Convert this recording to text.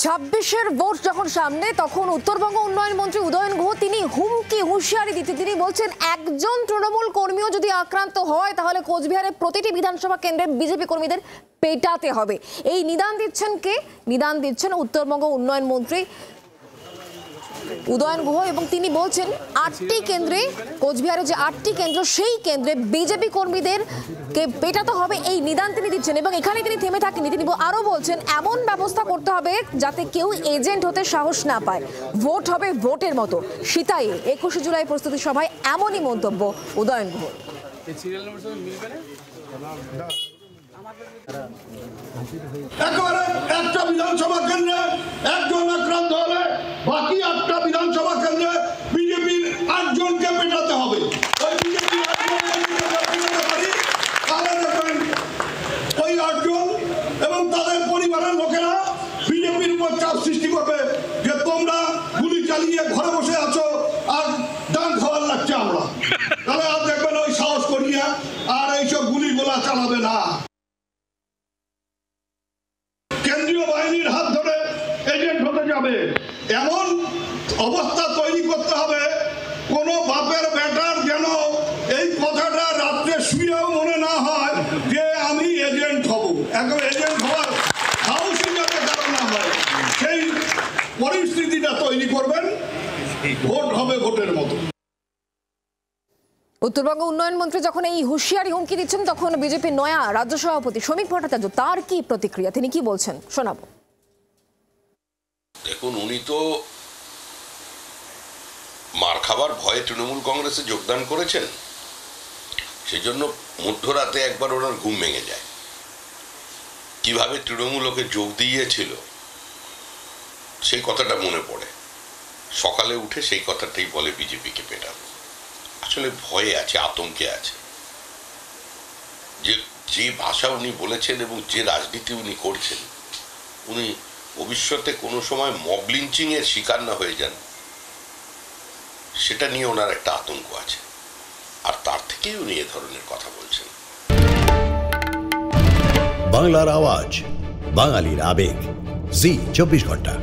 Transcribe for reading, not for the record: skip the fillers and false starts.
26-এর vote যখন সামনে তখন উত্তরবঙ্গ উন্নয়ন মন্ত্রী উদয়ন গুহ তিনি হুঁশিয়ারি দিতে তিনি বলছেন একজন তৃণমূল কর্মীও যদি আক্রান্ত হয় তাহলে কোচবিহারের প্রতিটি বিধানসভা কেন্দ্রে বিজেপি কর্মীদের পেটাতে হবে। এই নিদান দিচ্ছেন কে? নিদান দিচ্ছেন উত্তরবঙ্গ উন্নয়ন মন্ত্রী উদয়ন গুহ এবং তিনি বলছেন 8টি কেন্দ্রে কোচবিহারে যে 8টি কেন্দ্র সেই কেন্দ্রে বিজেপি কর্মীদেরকে পেটাতে হবে এই নিদান তিনি দিচ্ছেন এবং এখানে তিনি থেমে থাকেননি। তিনি আরো বলছেন এমন ব্যবস্থা করতে হবে যাতে কেউ এজেন্ট হতে সাহস না পায়, ভোট হবে ভোটের মতো। সীতায়ে 21 জুলাই প্রস্তুতি সভায় এমনই মন্তব্য উদয়ন গুহ। একটা বিধানসভা কেন্দ্রে একজন আক্রান্ত হলে বাকি 8টা বিধানসভা কেন্দ্রে বিজেপির 8 জনকে পেটাতে হবে। ওই বিজেপি 8 জনকে পেটাতে পারি তাহলে দেখবেন ওই 8 জন এবং তাদের পরিবারের লোকেরা বিজেপির উপর চাপ সৃষ্টি করবে যে তোমরা গুলি চালিয়ে ঘরে বসে আছো আর ডান খাওয়ার লাগছে আমরা, তাহলে আর দেখবেন ওই সাহস করিয়া আর এইসব গুলিগুলা চালাবে না। কেন্দ্রীয় বাহিনীর হাত ধরে এজেন্ট হতে যাবে এমন অবস্থা তৈরি করতে হবে কোন বাপের বেটার যেন এই কথাটা রাত্রে শুয়েও মনে না হয় যে আমি এজেন্ট হব। এখন এজেন্ট হওয়ার সাহসী যাতে কারণ না হয় সেই পরিস্থিতিটা তৈরি করবেন, ভোট হবে ভোটের মতো। উত্তরবঙ্গ উন্নয়ন মন্ত্রী যখন এই হুঁশিয়ারি হুমকি দিচ্ছেন তখন বিজেপির নয়া রাজ্য সভাপতি শ্রমিক ভট্টাচার্য তার কি প্রতিক্রিয়া, তিনি কি বলছেন শোনাবো। দেখুন, উনি তো মার খাবার ভয়ে তৃণমূল কংগ্রেসে যোগদান করেছেন, সেই জন্য মধ্যরাতে একবার ওনার ঘুম ভেঙে যায়। কিভাবে তৃণমূল ওকে যোগ দিয়েছিল সেই কথাটা মনে পড়ে, সকালে উঠে সেই কথাটাই বলে বিজেপিকে পেটাবো। আসলে ভয়ে আছে, আতঙ্কে আছে। যে ভাষা উনি বলেছেন এবং যে রাজনীতি উনি করছেন, উনি ভবিষ্যতে কোনো সময় মব লিঞ্চিং এর শিকার না হয়ে যান সেটা নিয়ে ওনার একটা আতঙ্ক আছে, আর তার থেকেই উনি এ ধরনের কথা বলছেন। বাংলার আওয়াজ, বাঙালির আবেগ, জি 24 ঘন্টা।